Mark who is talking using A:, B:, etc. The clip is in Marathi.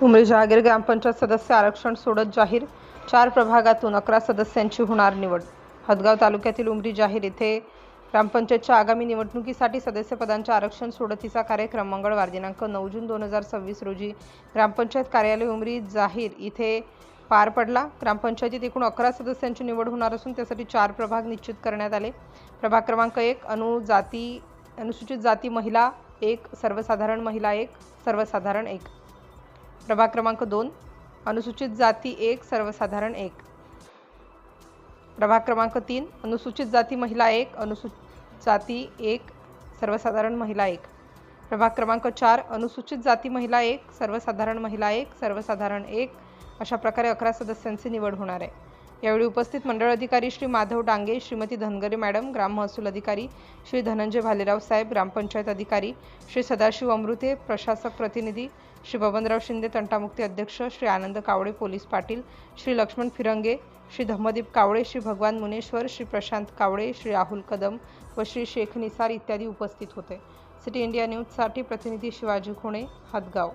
A: उमरी जहागीर ग्रामपंचायत सदस्य आरक्षण सोडत जाहीर, 4 प्रभागातून 11 सदस्यांची होणार निवड। हदगाव तालुक्यातील उमरी जहागीर येथे ग्रामपंचायतच्या आगामी निवडणुकीसाठी सदस्यपदांच्या आरक्षण सोडतीचा कार्यक्रम मंगळवार दिनांक 9 जून 2026 रोजी ग्रामपंचायत कार्यालय उमरी जहागीर इथे पार पडला। ग्रामपंचायतीत एकूण 11 सदस्यांची निवड होणार असून त्यासाठी 4 प्रभाग निश्चित करण्यात आले। प्रभाग क्रमांक 1 अनुसूचित जाती महिला 1, सर्वसाधारण महिला 1, सर्वसाधारण 1। प्रभाग क्रमांक 2 अनुसूचित जाती 1, सर्वसाधारण 1। प्रभाग क्रमांक 3 अनुसूचित जाती महिला 1, अनुसूचित जाती 1, सर्वसाधारण महिला 1। प्रभाग क्रमांक 4 अनुसूचित जाती महिला 1, सर्वसाधारण महिला 1, सर्वसाधारण 1। अशा प्रकारे 11 सदस्यांची निवड होणार आहे। यावेळी उपस्थित मंडळ अधिकारी श्री माधव डांगे, श्रीमती धनगरे मॅडम, ग्राम महसूल अधिकारी श्री धनंजय भालेराव साहेब, ग्रामपंचायत अधिकारी श्री सदाशिव अमृते, प्रशासक प्रतिनिधी श्री बबनराव शिंदे, तंटामुक्ती अध्यक्ष श्री आनंद कावडे, पोलीस पाटील श्री लक्ष्मण फिरंगे, श्री धम्मदीप कावडे, श्री भगवान मुनेश्वर, श्री प्रशांत कावडे, श्री राहुल कदम व श्री शेख निसार इत्यादी उपस्थित होते। सिटी इंडिया न्यूजसाठी प्रतिनिधी शिवाजी खोणे, हदगाव।